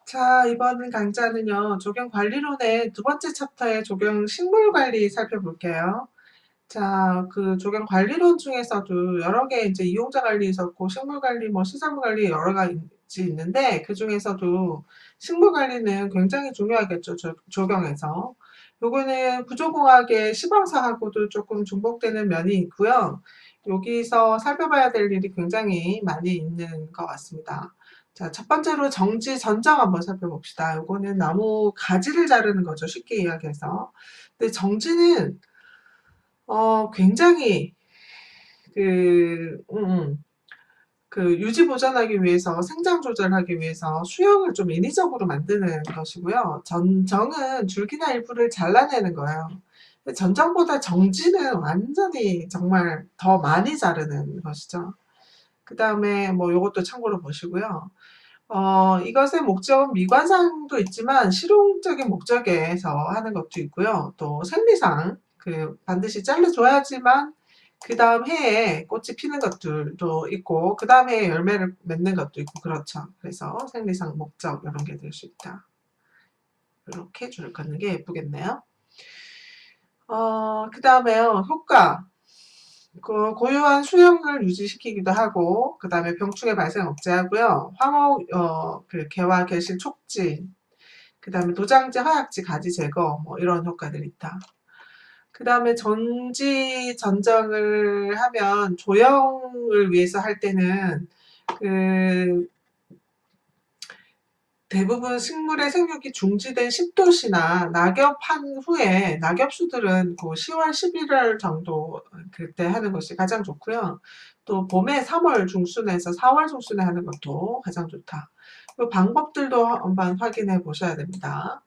자, 이번 강좌는요, 조경관리론의 두 번째 챕터의 조경식물관리 살펴볼게요. 자, 그 조경관리론 중에서도 여러 개 이제 이용자 관리 있었고, 식물관리, 뭐 시설물 관리 여러 가지 있는데, 그 중에서도 식물관리는 굉장히 중요하겠죠, 조경에서. 요거는 구조공학의 시방사하고도 조금 중복되는 면이 있고요. 여기서 살펴봐야 될 일이 굉장히 많이 있는 것 같습니다. 자, 첫 번째로 정지 전정 한번 살펴봅시다. 요거는 나무 가지를 자르는 거죠. 쉽게 이야기해서. 근데 정지는 굉장히 그, 유지 보존하기 위해서, 생장 조절하기 위해서 수영을 좀 인위적으로 만드는 것이고요. 전정은 줄기나 일부를 잘라내는 거예요. 전정보다 정지는 완전히 정말 더 많이 자르는 것이죠. 그 다음에 뭐 요것도 참고로 보시고요. 이것의 목적은 미관상도 있지만 실용적인 목적에서 하는 것도 있고요. 또 생리상, 반드시 잘라줘야지만 그 다음 해에 꽃이 피는 것들도 있고, 그 다음 해에 열매를 맺는 것도 있고, 그렇죠. 그래서 생리상 목적, 이런 게 될 수 있다. 이렇게 줄을 긋는 게 예쁘겠네요. 그 다음에요, 효과. 고유한 수영을 유지시키기도 하고, 그 다음에 병충해 발생 억제하고요. 황호, 개화, 개실, 촉진, 그 다음에 도장지, 허약지, 가지 제거, 뭐 이런 효과들이 있다. 그 다음에 전지 전정을 하면 조형을 위해서 할 때는 대부분 식물의 생육이 중지된 10도시나 낙엽한 후에 낙엽수들은 10월, 11월 정도 그때 하는 것이 가장 좋고요. 또 봄에 3월 중순에서 4월 중순에 하는 것도 가장 좋다. 이 방법들도 한번 확인해 보셔야 됩니다.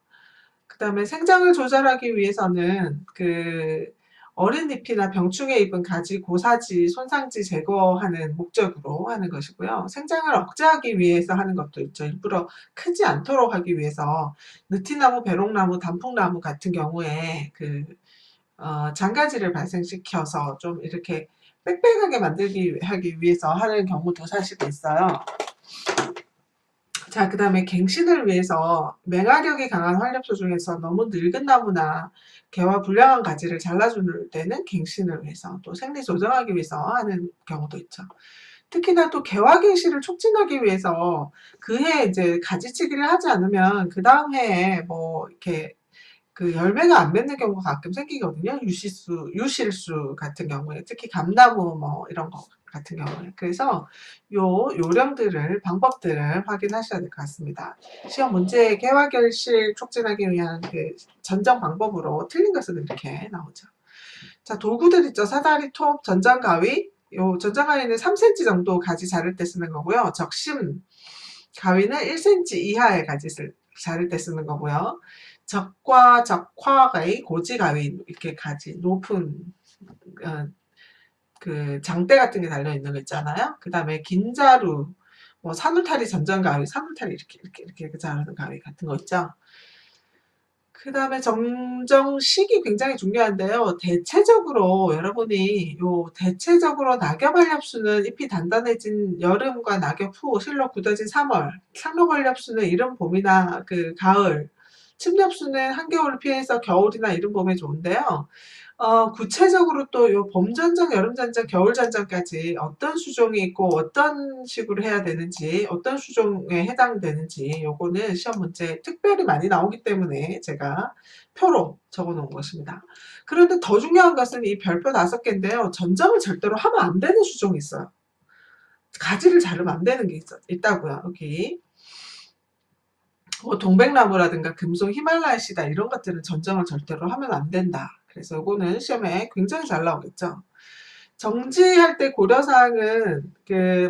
그 다음에 생장을 조절하기 위해서는 어린 잎이나 병충해 입은 가지, 고사지, 손상지 제거하는 목적으로 하는 것이고요. 생장을 억제하기 위해서 하는 것도 있죠. 일부러 크지 않도록 하기 위해서 느티나무, 배롱나무, 단풍나무 같은 경우에 장가지를 발생시켜서 좀 이렇게 빽빽하게 하기 위해서 하는 경우도 사실 있어요. 자, 그 다음에 갱신을 위해서 맹화력이 강한 활엽소 중에서 너무 늙은 나무나 개와 불량한 가지를 잘라줄 때는 갱신을 위해서, 또 생리 조정하기 위해서 하는 경우도 있죠. 특히나 또 개화 갱신을 촉진하기 위해서 그해 이제 가지치기를 하지 않으면 그 다음 해에 뭐 이렇게 열매가 안 맺는 경우가 가끔 생기거든요. 유실수 같은 경우에, 특히 감나무 뭐 이런 거 같은 경우에. 그래서 방법들을 확인하셔야 될 것 같습니다. 시험 문제에 개화 결실 촉진하기 위한 전정 방법으로 틀린 것은 이렇게 나오죠. 자, 도구들 있죠. 사다리, 톱, 전정 가위. 전정 가위는 3cm 정도 가지 자를 때 쓰는 거고요. 적심 가위는 1cm 이하의 가지를 자를 때 쓰는 거고요. 적과 적화 가위, 고지 가위, 이렇게 가지 높은 장대 같은 게 달려 있는 거 있잖아요. 그 다음에 긴 자루, 뭐 산울타리 전정 가위, 산울타리 이렇게 자르는 가위 같은 거 있죠. 그 다음에 정정 시기 굉장히 중요한데요. 대체적으로 낙엽 활엽수는 잎이 단단해진 여름과 낙엽 후 실로 굳어진 3월, 상록 활엽수는 이른 봄이나 가을, 침엽수는 한겨울을 피해서 겨울이나 이른 봄에 좋은데요. 구체적으로 또 봄 전정, 여름 전정, 겨울 전정까지 어떤 수종이 있고 어떤 식으로 해야 되는지, 어떤 수종에 해당되는지 요거는 시험 문제에 특별히 많이 나오기 때문에 제가 표로 적어 놓은 것입니다. 그런데 더 중요한 것은 이 별표 5개인데요. 전정을 절대로 하면 안 되는 수종이 있어요. 가지를 자르면 안 되는 게 있다고요. 여기. 뭐 동백나무라든가 금속 히말라야 시다 이런 것들은 전정을 절대로 하면 안 된다. 그래서 이거는 시험에 굉장히 잘 나오겠죠. 정지할 때 고려사항은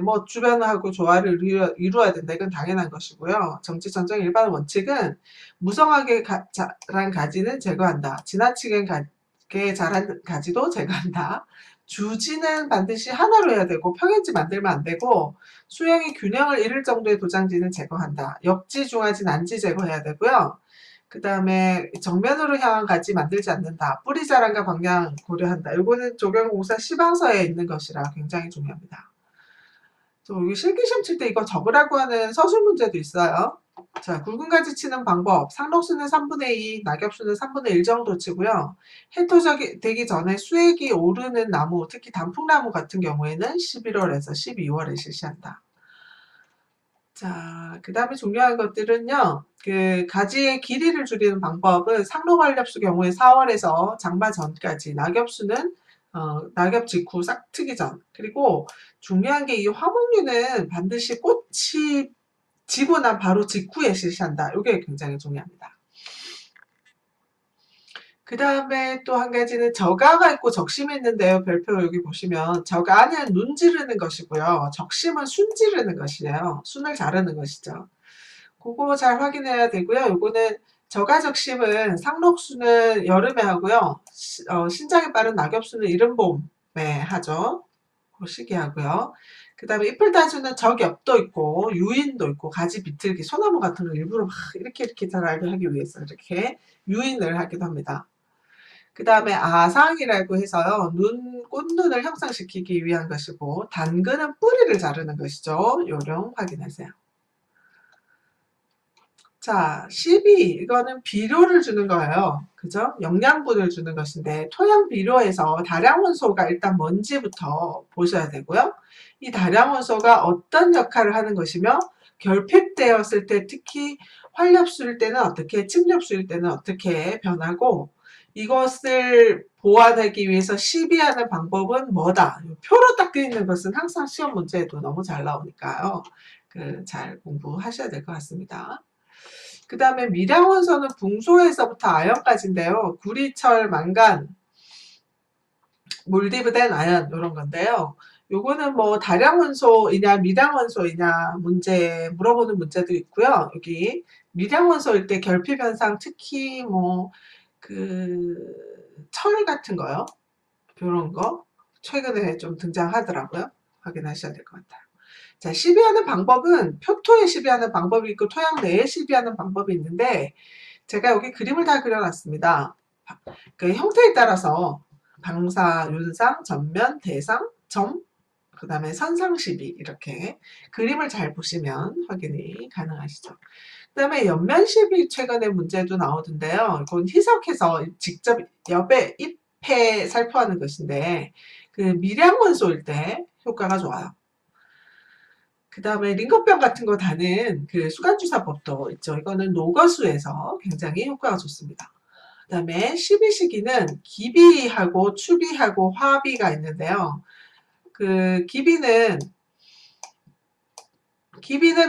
뭐 주변하고 조화를 이루어야 된다. 이건 당연한 것이고요. 정지 전정 일반 원칙은 무성하게 자란 가지는 제거한다. 지나치게 자란 가지도 제거한다. 주지는 반드시 하나로 해야 되고 평행지 만들면 안 되고 수영이 균형을 잃을 정도의 도장지는 제거한다. 역지, 중하지, 난지 제거해야 되고요. 그 다음에 정면으로 향한 가지 만들지 않는다. 뿌리 자란과 방향 고려한다. 이거는 조경공사 시방서에 있는 것이라 굉장히 중요합니다. 또 여기 실기시험 칠 때 이거 적으라고 하는 서술 문제도 있어요. 자, 굵은 가지 치는 방법. 상록수는 3분의 2, 낙엽수는 3분의 1 정도 치고요. 해토적이 되기 전에 수액이 오르는 나무, 특히 단풍나무 같은 경우에는 11월에서 12월에 실시한다. 자, 그 다음에 중요한 것들은요. 그 가지의 길이를 줄이는 방법은 상록완렵수 경우에 4월에서 장마 전까지, 낙엽수는 낙엽 직후 싹 트기 전. 그리고 중요한 게 이 화목류는 반드시 꽃이 지고 난 바로 직후에 실시한다. 이게 굉장히 중요합니다. 그 다음에 또 한 가지는 저가가 있고 적심이 있는데요. 별표 여기 보시면 저가는 눈 지르는 것이고요. 적심은 순 지르는 것이에요. 순을 자르는 것이죠. 그거 잘 확인해야 되고요. 요거는 저가 적심은 상록수는 여름에 하고요. 신장이 빠른 낙엽수는 이른 봄에 하죠. 그 시기 하고요. 그 다음에 잎을 따주는 적엽도 있고 유인도 있고 가지 비틀기 소나무 같은 걸 일부러 막 이렇게 자라게 하기 위해서 이렇게 유인을 하기도 합니다. 그 다음에 아상이라고 해서요. 꽃눈을 형성시키기 위한 것이고 단근은 뿌리를 자르는 것이죠. 요령 확인하세요. 자, 12 이거는 비료를 주는 거예요. 그죠? 영양분을 주는 것인데 토양 비료에서 다량원소가 일단 뭔지부터 보셔야 되고요. 이 다량원소가 어떤 역할을 하는 것이며 결핍되었을 때 특히 활렵수일 때는 어떻게 침렵수일 때는 어떻게 변하고 이것을 보완하기 위해서 시비하는 방법은 뭐다. 표로 딱 되어 있는 것은 항상 시험 문제에도 너무 잘 나오니까요. 잘 공부하셔야 될 것 같습니다. 그 다음에 미량원소는 붕소에서부터 아연까지인데요. 구리, 철, 망간, 몰디브덴, 아연 이런 건데요. 요거는 뭐 다량원소이냐 미량원소이냐 문제 물어보는 문제도 있고요. 여기 미량원소일 때 결핍 현상 특히 뭐 철 같은 거요. 이런 거 최근에 좀 등장하더라고요. 확인하셔야 될 것 같아요. 자, 시비하는 방법은 표토에 시비하는 방법이 있고 토양 내에 시비하는 방법이 있는데 제가 여기 그림을 다 그려놨습니다. 그 형태에 따라서 방사, 윤상, 전면, 대상, 점, 그 다음에 선상 시비 이렇게 그림을 잘 보시면 확인이 가능하시죠. 그 다음에 옆면 시비 최근에 문제도 나오던데요. 이건 희석해서 직접 옆에 잎에 살포하는 것인데 그 미량원소일 때 효과가 좋아요. 그 다음에 링거병 같은 거 다는 그 수간주사법도 있죠. 이거는 노거수에서 굉장히 효과가 좋습니다. 그 다음에 12시기는 기비하고 추비하고 화비가 있는데요. 그 기비는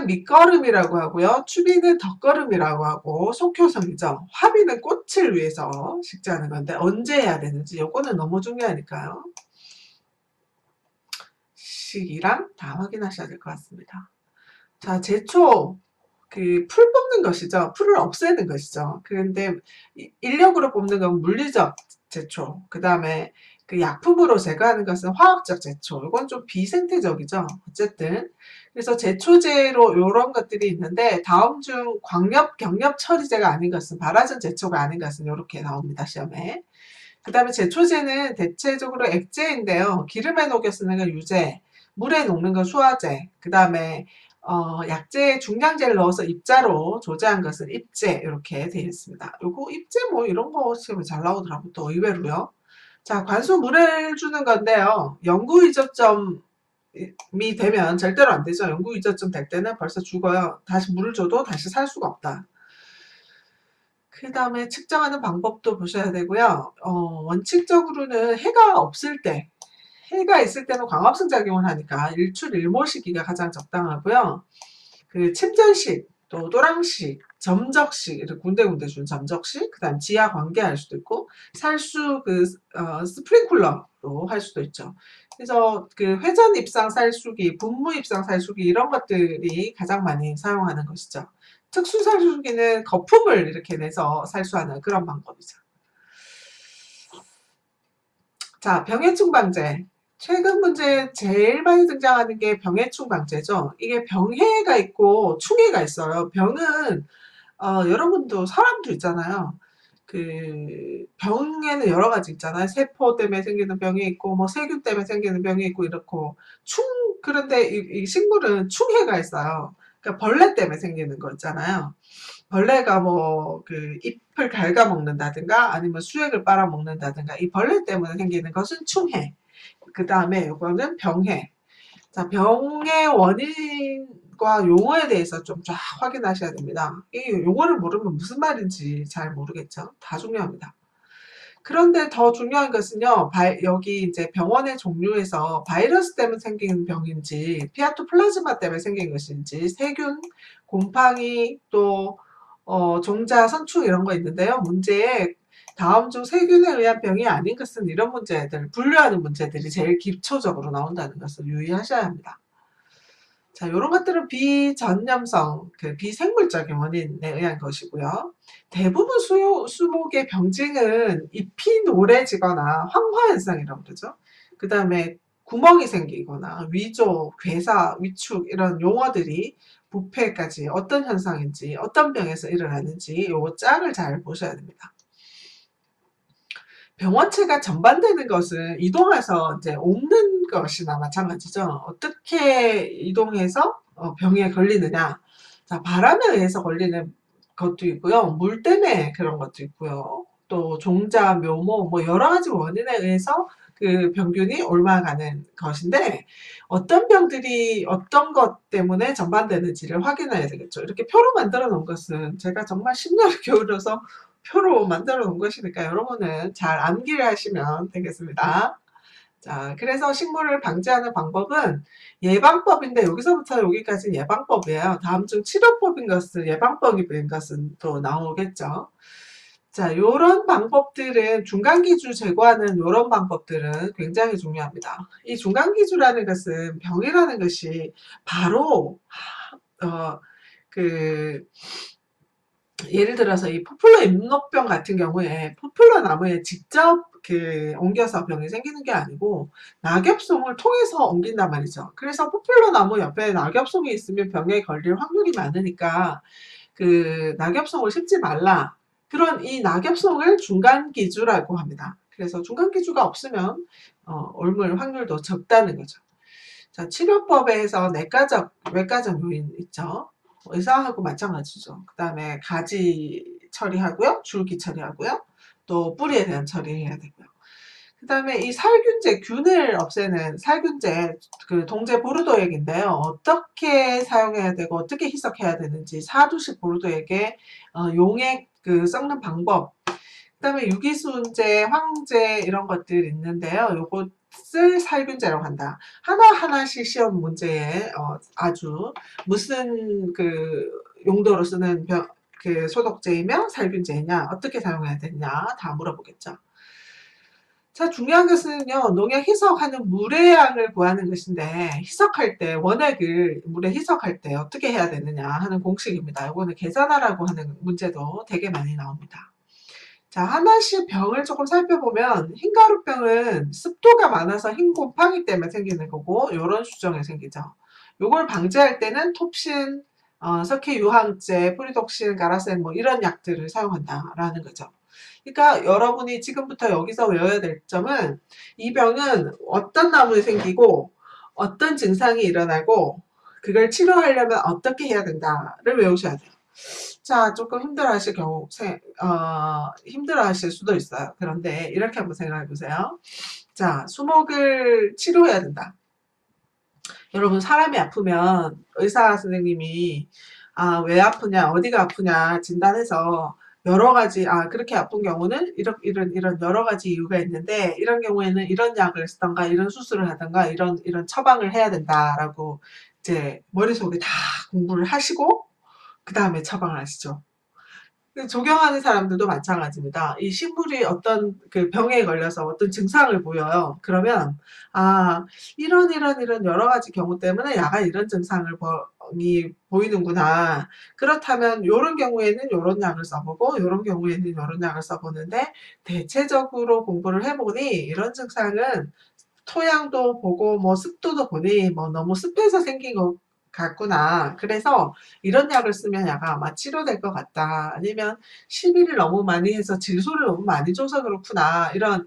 밑거름이라고 하고요. 추비는 덧거름이라고 하고 속효성이죠. 화비는 꽃을 위해서 식재하는 건데 언제 해야 되는지 요거는 너무 중요하니까요. 시기랑 다 확인하셔야 될 것 같습니다. 자, 제초 풀 뽑는 것이죠. 풀을 없애는 것이죠. 그런데 인력으로 뽑는 건 물리적 제초. 그 다음에 그 약품으로 제거하는 것은 화학적 제초. 이건 좀 비생태적이죠. 어쨌든 그래서 제초제로 이런 것들이 있는데 다음 중 광엽, 경엽 처리제가 아닌 것은 발화전 제초가 아닌 것은 이렇게 나옵니다. 시험에. 그 다음에 제초제는 대체적으로 액제인데요. 기름에 녹여 쓰는 건 유제, 물에 녹는 건 수화제, 그 다음에 약재에 중량제를 넣어서 입자로 조제한 것은 입제 이렇게 되어 있습니다. 요거 입제 뭐 이런 거 시험에 잘 나오더라고 또 의외로요. 자, 관수 물을 주는 건데요. 영구 위저점이 되면 절대로 안 되죠. 영구 위저점 될 때는 벌써 죽어요. 다시 물을 줘도 다시 살 수가 없다. 그 다음에 측정하는 방법도 보셔야 되고요. 원칙적으로는 해가 없을 때, 해가 있을 때는 광합성 작용을 하니까 일출 일몰 시기가 가장 적당하고요. 그 침전식, 또 또랑식, 점적식, 이렇게 군데군데 준 점적식, 그 다음 지하 관계할 수도 있고, 살수 스프링쿨러로 할 수도 있죠. 그래서 그 회전 입상 살수기, 분무 입상 살수기 이런 것들이 가장 많이 사용하는 것이죠. 특수 살수기는 거품을 이렇게 내서 살수하는 그런 방법이죠. 자, 병해충 방제. 최근 문제 제일 많이 등장하는 게 병해충 방제죠. 이게 병해가 있고 충해가 있어요. 병은 여러분도 사람도 있잖아요. 그 병에는 여러 가지 있잖아요. 세포 때문에 생기는 병이 있고 뭐 세균 때문에 생기는 병이 있고 이렇고 그런데 이 식물은 충해가 있어요. 그러니까 벌레 때문에 생기는 거 있잖아요. 벌레가 뭐 그 잎을 갉아먹는다든가 아니면 수액을 빨아먹는다든가 이 벌레 때문에 생기는 것은 충해. 그 다음에 이거는 병해. 자, 병의 원인과 용어에 대해서 좀 쫙 확인하셔야 됩니다. 이 용어를 모르면 무슨 말인지 잘 모르겠죠. 다 중요합니다. 그런데 더 중요한 것은요, 여기 이제 병원의 종류에서 바이러스 때문에 생긴 병인지, 피아토플라즈마 때문에 생긴 것인지, 세균, 곰팡이, 또, 종자, 선충 이런 거 있는데요. 문제에 다음 중 세균에 의한 병이 아닌 것은 이런 문제들, 분류하는 문제들이 제일 기초적으로 나온다는 것을 유의하셔야 합니다. 자, 요런 것들은 비전염성, 비생물적인 원인에 의한 것이고요. 대부분 수목의 병증은 잎이 노래지거나 황화현상이라고 그러죠. 그 다음에 구멍이 생기거나 위조, 괴사, 위축 이런 용어들이 부패까지 어떤 현상인지 어떤 병에서 일어나는지 요 짝을 잘 보셔야 됩니다. 병원체가 전반되는 것은 이동해서 이제 옮는 것이나 마찬가지죠. 어떻게 이동해서 병에 걸리느냐. 자, 바람에 의해서 걸리는 것도 있고요. 물 때문에 그런 것도 있고요. 또 종자, 묘모, 뭐 여러 가지 원인에 의해서 그 병균이 옮아가는 것인데 어떤 병들이 어떤 것 때문에 전반되는지를 확인해야 되겠죠. 이렇게 표로 만들어 놓은 것은 제가 정말 10년을 기울여서 표로 만들어 놓은 것이니까 여러분은 잘 암기를 하시면 되겠습니다. 자, 그래서 식물을 방지하는 방법은 예방법인데 여기서부터 여기까지 예방법이에요. 다음 중 치료법인 것은 예방법인 것은 또 나오겠죠. 자, 요런 방법들은 중간기주 제거하는 요런 방법들은 굉장히 중요합니다. 이 중간기주라는 것은 병이라는 것이 바로 예를 들어서 이 포플러 잎록병 같은 경우에 포플러 나무에 직접 옮겨서 병이 생기는 게 아니고 낙엽송을 통해서 옮긴단 말이죠. 그래서 포플러 나무 옆에 낙엽송이 있으면 병에 걸릴 확률이 많으니까 그 낙엽송을 심지 말라. 그런 이 낙엽송을 중간기주라고 합니다. 그래서 중간기주가 없으면 옮을 확률도 적다는 거죠. 자, 치료법에서 외과적 요인 있죠. 의사하고 마찬가지죠. 그 다음에 가지 처리하고요. 줄기 처리하고요. 또 뿌리에 대한 처리해야 되고요. 그 다음에 이 살균제, 균을 없애는 살균제, 동제 보르도액인데요. 어떻게 사용해야 되고 어떻게 희석해야 되는지 사두식 보르도액의 용액 섞는 방법, 그 다음에 유기순제, 황제 이런 것들 있는데요. 요것을 살균제라고 한다. 하나하나씩 시험 문제에 아주 무슨 용도로 쓰는 소독제이며 살균제이냐, 어떻게 사용해야 되냐 다 물어보겠죠. 자, 중요한 것은요, 농약 희석하는 물의 양을 구하는 것인데, 희석할 때, 원액을 물에 희석할 때 어떻게 해야 되느냐 하는 공식입니다. 이거는 계산하라고 하는 문제도 되게 많이 나옵니다. 자, 하나씩 병을 조금 살펴보면, 흰가루병은 습도가 많아서 흰 곰팡이 때문에 생기는 거고, 요런 수정이 생기죠. 요걸 방지할 때는 톱신, 석회유황제, 프리독신, 가라센 뭐 이런 약들을 사용한다라는 거죠. 그러니까 여러분이 지금부터 여기서 외워야 될 점은 이 병은 어떤 나무에 생기고 어떤 증상이 일어나고 그걸 치료하려면 어떻게 해야 된다를 외우셔야 돼요. 자, 조금 힘들어하실 수도 있어요. 그런데 이렇게 한번 생각해 보세요. 자, 수목을 치료해야 된다. 여러분, 사람이 아프면 의사 선생님이 왜 아프냐, 어디가 아프냐 진단해서 여러 가지, 그렇게 아픈 경우는 이런 여러 가지 이유가 있는데, 이런 경우에는 이런 약을 쓰던가, 이런 수술을 하던가, 이런 처방을 해야 된다라고 이제 머릿속에 다 공부를 하시고, 그 다음에 처방을 하시죠. 조경하는 사람들도 마찬가지입니다. 이 식물이 어떤 병에 걸려서 어떤 증상을 보여요. 그러면 이런 여러 가지 경우 때문에 야가 이런 증상을 보이는구나. 그렇다면 이런 경우에는 이런 약을 써보고 이런 경우에는 이런 약을 써보는데 대체적으로 공부를 해보니 이런 증상은 토양도 보고 뭐 습도도 보니 뭐 너무 습해서 생긴 거 같구나. 그래서 이런 약을 쓰면 약가 아마 치료될 것 같다. 아니면 시비를 너무 많이 해서 질소를 너무 많이 줘서 그렇구나. 이런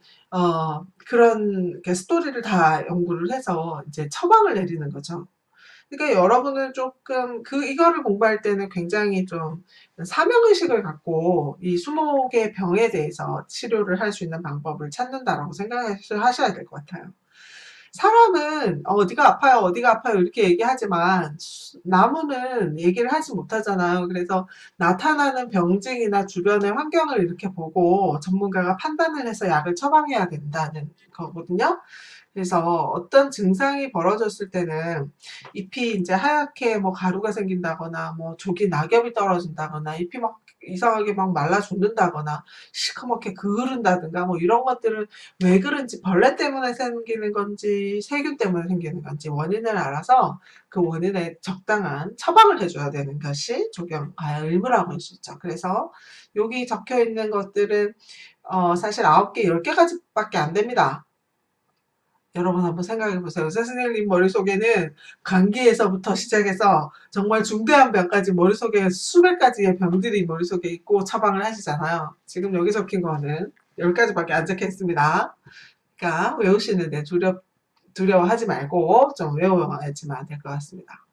그런 스토리를 다 연구를 해서 이제 처방을 내리는 거죠. 그러니까 여러분은 조금 이거를 공부할 때는 굉장히 좀 사명의식을 갖고 이 20개 병에 대해서 치료를 할 수 있는 방법을 찾는다라고 생각을 하셔야 될 것 같아요. 사람은 어디가 아파요, 어디가 아파요 이렇게 얘기하지만 나무는 얘기를 하지 못하잖아요. 그래서 나타나는 병증이나 주변의 환경을 이렇게 보고 전문가가 판단을 해서 약을 처방해야 된다는 거거든요. 그래서 어떤 증상이 벌어졌을 때는 잎이 이제 하얗게 뭐 가루가 생긴다거나 뭐 조기 낙엽이 떨어진다거나 잎이 막 이상하게 막 말라 죽는다거나 시커멓게 그을른다든가 뭐 이런 것들은 왜 그런지 벌레 때문에 생기는 건지 세균 때문에 생기는 건지 원인을 알아서 그 원인에 적당한 처방을 해줘야 되는 것이 의무라고 할 수 있죠. 그래서 여기 적혀 있는 것들은 사실 9개, 10개까지밖에 안 됩니다. 여러분 한번 생각해 보세요. 의사 선생님 머릿속에는 감기에서부터 시작해서 정말 중대한 병까지 머릿속에 수백 가지의 병들이 머릿속에 있고 처방을 하시잖아요. 지금 여기 적힌 거는 10가지밖에 안 적혀 있습니다. 그러니까 외우시는데 두려워하지 말고 좀 외워야지만 될 것 같습니다.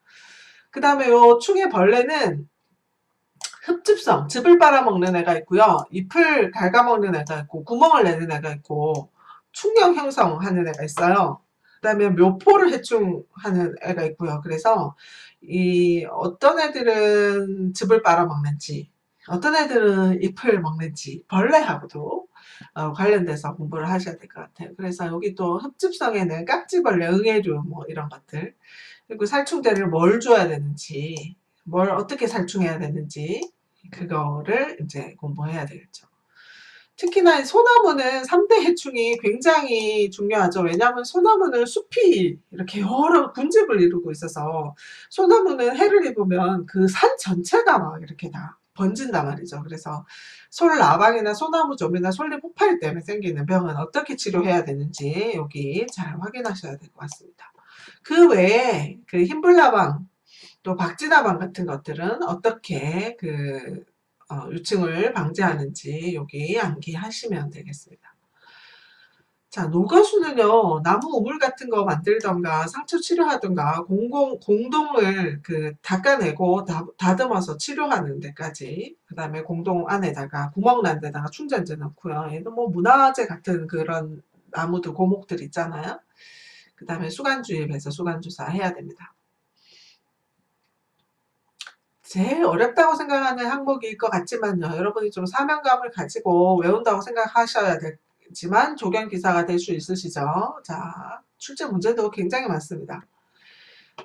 그 다음에 요 충의 벌레는 흡집성, 즙을 빨아먹는 애가 있고요. 잎을 갉아먹는 애가 있고 구멍을 내는 애가 있고 충격 형성하는 애가 있어요. 그 다음에 묘포를 해충하는 애가 있고요. 그래서 이 어떤 애들은 즙을 빨아먹는지 어떤 애들은 잎을 먹는지 벌레하고도 관련돼서 공부를 하셔야 될 것 같아요. 그래서 여기 또 흡집성에는 깍지벌레, 응애류 뭐 이런 것들 그리고 살충제를 뭘 줘야 되는지 뭘 어떻게 살충해야 되는지 그거를 이제 공부해야 되겠죠. 특히나 소나무는 3대 해충이 굉장히 중요하죠. 왜냐하면 소나무는 숲이 이렇게 여러 군집을 이루고 있어서 소나무는 해를 입으면 그 산 전체가 막 이렇게 다 번진단 말이죠. 그래서 솔나방이나 소나무좀이나 솔잎 폭발 때문에 생기는 병은 어떻게 치료해야 되는지 여기 잘 확인하셔야 될 것 같습니다. 그 외에 그 흰불나방 또 박쥐나방 같은 것들은 어떻게 유충을 방지하는지 여기 암기하시면 되겠습니다. 자, 녹아수는요, 나무 우물 같은 거 만들던가 상처 치료하던가 공동을 닦아내고 다듬어서 치료하는 데까지, 그 다음에 공동 안에다가 구멍 난 데다가 충전재 넣고요. 얘는 뭐 문화재 같은 그런 나무들, 고목들 있잖아요. 그 다음에 수간주입해서 수간주사 해야 됩니다. 제일 어렵다고 생각하는 항목일 것 같지만요. 여러분이 좀 사명감을 가지고 외운다고 생각하셔야 되지만 조견기사가 될 수 있으시죠. 자, 출제 문제도 굉장히 많습니다.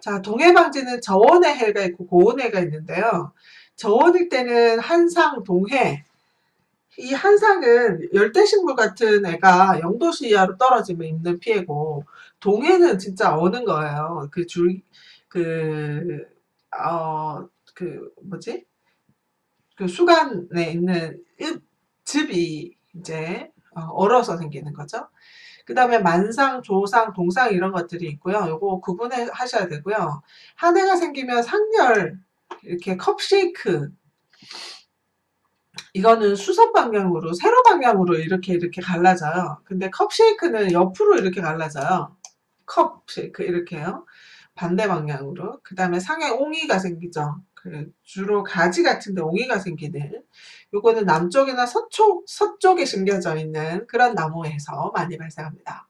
자, 동해방지는 저온의 해가 있고 고온의 해가 있는데요. 저온일 때는 한상, 동해. 이 한상은 열대식물 같은 애가 0도씨 이하로 떨어지면 입는 피해고, 동해는 진짜 어는 거예요. 그, 뭐지? 그 수간에 있는 즙이 이제 얼어서 생기는 거죠. 그 다음에 만상, 조상, 동상 이런 것들이 있고요. 요거 구분해 하셔야 되고요. 한 해가 생기면 상열, 이렇게 컵쉐이크, 이거는 수선 방향으로, 세로 방향으로 이렇게 갈라져요. 근데 컵쉐이크는 옆으로 이렇게 갈라져요. 컵쉐이크 이렇게요. 반대 방향으로. 그 다음에 상에 옹이가 생기죠. 주로 가지 같은데 옹이가 생기는 요거는 남쪽이나 서쪽에 심겨져 있는 그런 나무에서 많이 발생합니다.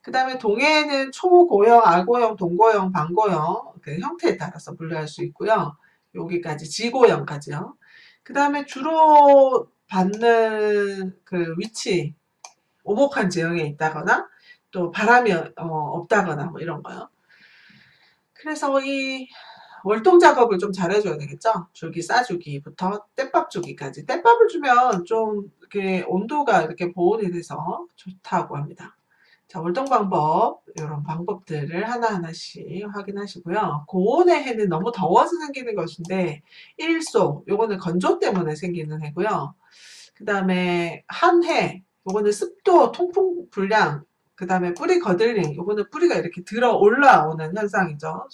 그 다음에 동해에는 초고형, 아고형, 동고형, 반고형 그 형태에 따라서 분류할 수 있고요. 여기까지 지고형까지요. 그 다음에 주로 받는 그 위치, 오목한 지형에 있다거나 또 바람이 없다거나 뭐 이런 거요. 그래서 이 월동 작업을 좀 잘해줘야 되겠죠. 줄기 싸주기부터 뗏밥 주기까지. 뗏밥을 주면 좀 이렇게 온도가 이렇게 보온이 돼서 좋다고 합니다. 자, 월동 방법, 이런 방법들을 하나하나씩 확인하시고요. 고온의 해는 너무 더워서 생기는 것인데, 일소, 요거는 건조 때문에 생기는 해고요. 그 다음에 한해, 요거는 습도, 통풍 불량, 그 다음에 뿌리 거들림, 요거는 뿌리가 이렇게 들어 올라오는 현상이죠.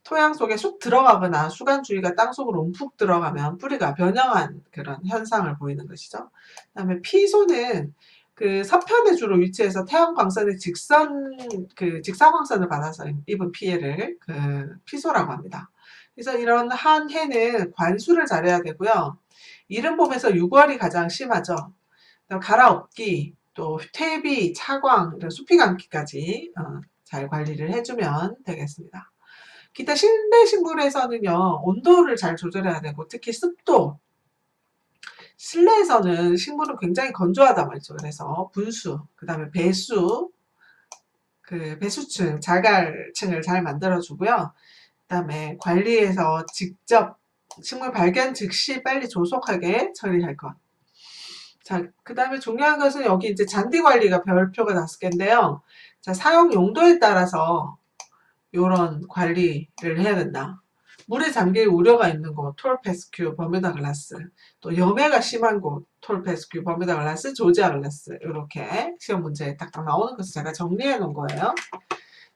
토양 속에 쑥 들어가거나 수간주위가 땅속으로 움푹 들어가면 뿌리가 변형한 그런 현상을 보이는 것이죠. 그다음에 피소는 그 서편에 주로 위치해서 태양 광선의 직사광선을 받아서 입은 피해를 그 피소라고 합니다. 그래서 이런 한 해는 관수를 잘해야 되고요. 이른 봄에서 6월이 가장 심하죠. 갈아엎기, 또 퇴비, 차광, 이런 수피 감기까지 잘 관리를 해주면 되겠습니다. 기타 실내 식물에서는요, 온도를 잘 조절해야 되고, 특히 습도. 실내에서는 식물은 굉장히 건조하단 말이죠. 그래서 분수, 그 다음에 배수, 그 배수층, 자갈층을 잘 만들어주고요. 그 다음에 관리해서 직접 식물 발견 즉시 빨리 조속하게 처리할 것. 자, 그 다음에 중요한 것은 여기 이제 잔디 관리가 별표가 5개인데요. 자, 사용 용도에 따라서 요런 관리를 해야 된다. 물에 잠길 우려가 있는 곳, 톨페스큐, 버뮤다 글라스. 또 염해가 심한 곳, 톨페스큐, 버뮤다 글라스, 조지아 글라스. 이렇게 시험 문제에 딱딱 나오는 것을 제가 정리해 놓은 거예요.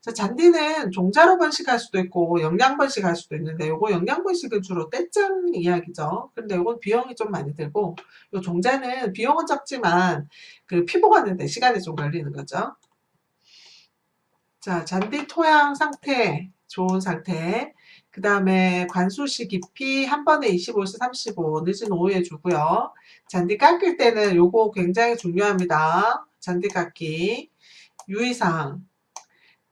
자, 잔디는 종자로 번식할 수도 있고 영양 번식할 수도 있는데 요거 영양 번식은 주로 떼짱 이야기죠. 근데 요건 비용이 좀 많이 들고 요 종자는 비용은 적지만 그 피복하는데 시간이 좀 걸리는 거죠. 자, 잔디 토양 상태, 좋은 상태. 그 다음에 관수시 깊이 한 번에 25에서 35, 늦은 오후에 주고요. 잔디 깎을 때는 요거 굉장히 중요합니다. 잔디 깎기. 유의사항.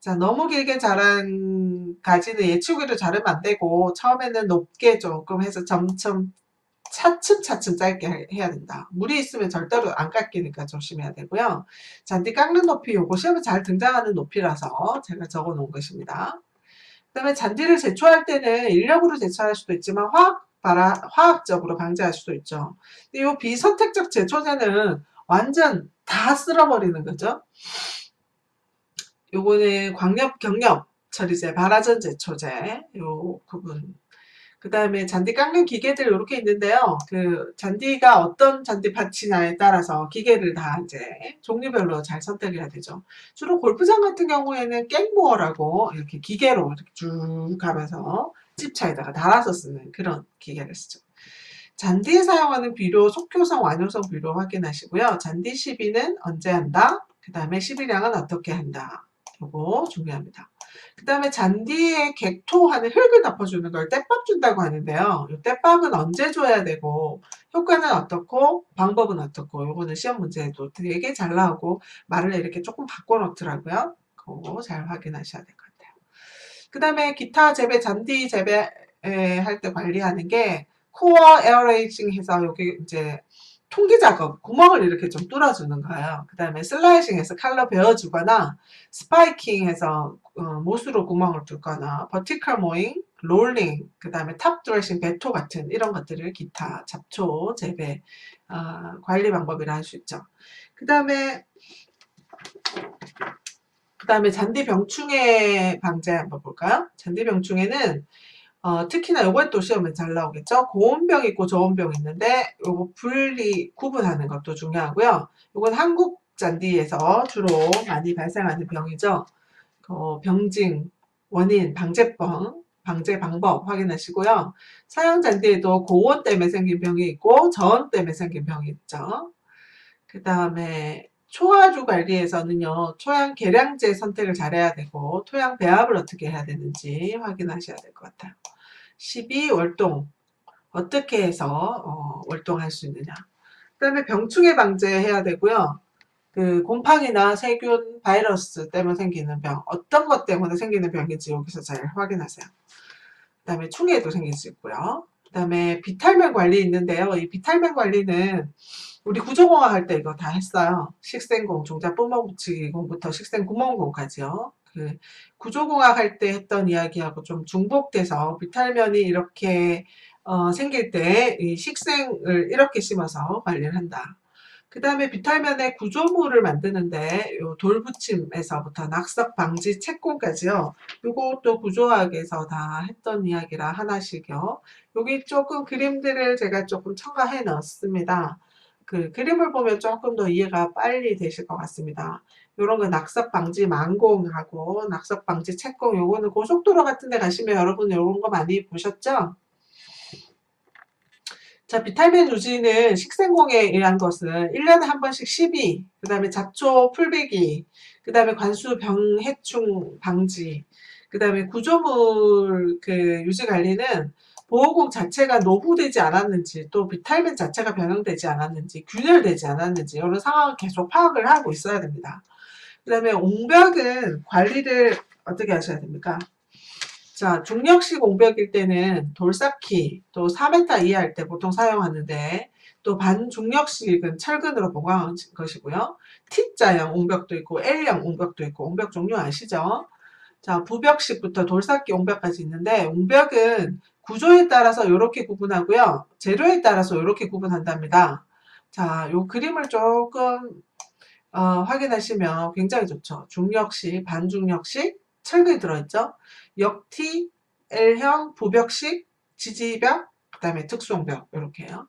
자, 너무 길게 자란 가지는 예초기로 자르면 안 되고, 처음에는 높게 조금 해서 점점 차츰차츰 짧게 해야 된다. 물이 있으면 절대로 안 깎이니까 조심해야 되고요. 잔디 깎는 높이 요거 시험에 잘 등장하는 높이라서 제가 적어 놓은 것입니다. 그 다음에 잔디를 제초할 때는 인력으로 제초할 수도 있지만 화학적으로 방제할 수도 있죠. 근데 요 비선택적 제초제는 완전 다 쓸어버리는 거죠. 요거는 광엽, 경엽 처리제, 발화전 제초제 요 부분. 그 다음에 잔디 깎는 기계들 이렇게 있는데요. 그 잔디가 어떤 잔디 밭이냐에 따라서 기계를 다 이제 종류별로 잘 선택해야 되죠. 주로 골프장 같은 경우에는 깽모어라고 이렇게 기계로 이렇게 쭉 가면서 집 차에다가 달아서 쓰는 그런 기계를 쓰죠. 잔디에 사용하는 비료, 속효성, 완효성 비료 확인하시고요. 잔디 시비는 언제 한다? 그 다음에 시비량은 어떻게 한다? 요거 중요합니다. 그 다음에 잔디에 객토하는 흙을 덮어주는 걸 떼밥 준다고 하는데요. 이 떼밥은 언제 줘야 되고 효과는 어떻고 방법은 어떻고 요거는 시험 문제에도 되게 잘 나오고 말을 이렇게 조금 바꿔놓더라고요. 그거 잘 확인하셔야 될 것 같아요. 그 다음에 기타 재배, 잔디 재배할 때 관리하는 게 코어 에어레이징 해서 여기 이제 통기 작업, 구멍을 이렇게 좀 뚫어주는 거예요. 그 다음에 슬라이싱 해서 칼로 베어주거나, 스파이킹 해서 못으로 구멍을 뚫거나, 버티컬 모잉, 롤링, 그 다음에 탑 드레싱, 배토 같은 이런 것들을 기타, 잡초, 재배, 관리 방법이라 할 수 있죠. 그 다음에 잔디 병충해 방제 한번 볼까요? 잔디 병충해는 특히나 요것도 시험에 잘 나오겠죠. 고온병 있고 저온병 있는데 요거 구분하는 것도 중요하고요. 요건 한국 잔디에서 주로 많이 발생하는 병이죠. 병증, 원인, 방제 방법 확인하시고요. 서양 잔디에도 고온 때문에 생긴 병이 있고 저온 때문에 생긴 병이 있죠. 그 다음에 초화주 관리에서는요. 토양 계량제 선택을 잘해야 되고 토양 배합을 어떻게 해야 되는지 확인하셔야 될 것 같아요. 12. 월동. 어떻게 해서 월동할 수 있느냐. 그 다음에 병충해 방제해야 되고요. 그 곰팡이나 세균, 바이러스 때문에 생기는 병, 어떤 것 때문에 생기는 병인지 여기서 잘 확인하세요. 그 다음에 충해도 생길 수 있고요. 그 다음에 비탈면 관리 있는데요. 이 비탈면 관리는 우리 구조공학 할 때 이거 다 했어요. 식생공, 종자 뿜어 붙이기 공부터 식생 구멍공까지요. 그 구조공학 할 때 했던 이야기하고 좀 중복돼서 비탈면이 이렇게 생길 때 이 식생을 이렇게 심어서 관리를 한다. 그 다음에 비탈면의 구조물을 만드는데 요 돌붙임에서부터 낙석 방지 채권까지요. 요것도 구조학에서 다 했던 이야기라 하나씩요. 여기 조금 그림들을 제가 조금 첨가해 넣었습니다. 그 그림을 보면 조금 더 이해가 빨리 되실 것 같습니다. 요런 거 낙석 방지 망공하고 낙석 방지 채공 요거는 고속도로 같은 데 가시면 여러분 요런 거 많이 보셨죠? 자, 비탈민 유지는 식생공에 의한 것은 1년에 한 번씩 시비, 그 다음에 잡초 풀베기, 그 다음에 관수 병해충 방지, 그 다음에 구조물 그 유지 관리는 보호공 자체가 노후되지 않았는지, 또 비탈민 자체가 변형되지 않았는지, 균열되지 않았는지, 이런 상황을 계속 파악을 하고 있어야 됩니다. 그 다음에 옹벽은 관리를 어떻게 하셔야 됩니까? 자, 중력식 옹벽일 때는 돌쌓기 또 4m 이하일 때 보통 사용하는데, 또 반중력식은 철근으로 보강한 것이고요. T자형 옹벽도 있고 L형 옹벽도 있고 옹벽 종류 아시죠? 자, 부벽식부터 돌쌓기 옹벽까지 있는데, 옹벽은 구조에 따라서 이렇게 구분하고요. 재료에 따라서 이렇게 구분한답니다. 자, 요 그림을 조금 확인하시면 굉장히 좋죠. 중력식, 반중력식, 철근이 들어있죠. 역티, L형, 부벽식, 지지벽, 그 다음에 특수옹벽 이렇게요.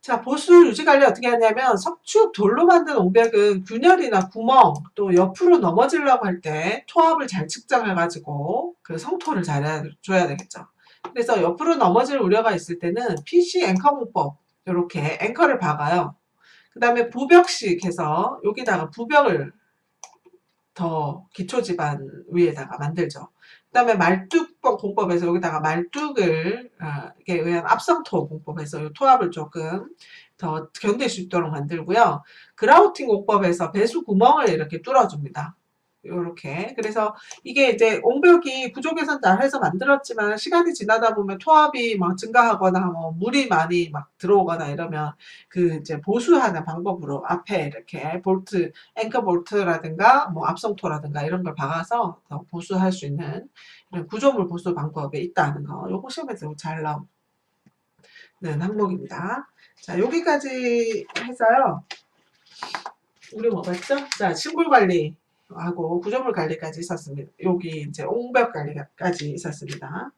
자, 보수 유지 관리 어떻게 하냐면 석축 돌로 만든 옹벽은 균열이나 구멍 또 옆으로 넘어지려고 할 때 토합을 잘 측정해가지고 그 성토를 잘 해줘야 되겠죠. 그래서 옆으로 넘어질 우려가 있을 때는 PC 앵커 공법 이렇게 앵커를 박아요. 그 다음에 부벽식 해서 여기다가 부벽을 더 기초지반 위에다가 만들죠. 그 다음에 말뚝 공법에서 여기다가 말뚝을 에 의한 압성토 공법에서 이 토합을 조금 더 견딜 수 있도록 만들고요. 그라우팅 공법에서 배수 구멍을 이렇게 뚫어줍니다. 요렇게. 그래서 이게 이제 옹벽이 구조 개선 잘 해서 만들었지만 시간이 지나다 보면 토합이 막 증가하거나 뭐 물이 많이 막 들어오거나 이러면 그 이제 보수하는 방법으로 앞에 이렇게 볼트, 앵커 볼트라든가 뭐 압성토라든가 이런 걸 박아서 더 보수할 수 있는 이런 구조물 보수 방법이 있다는 거. 요거 시험에서 잘 나오는 항목입니다. 자, 여기까지 해서요. 우리 뭐 봤죠? 자, 식물 관리 하고 구조물 관리까지 있었습니다. 여기 이제 옹벽 관리까지 있었습니다.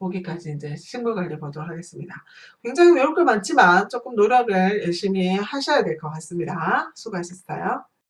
여기까지 이제 식물 관리 보도록 하겠습니다. 굉장히 외울 거 많지만 조금 노력을 열심히 하셔야 될 것 같습니다. 수고하셨어요.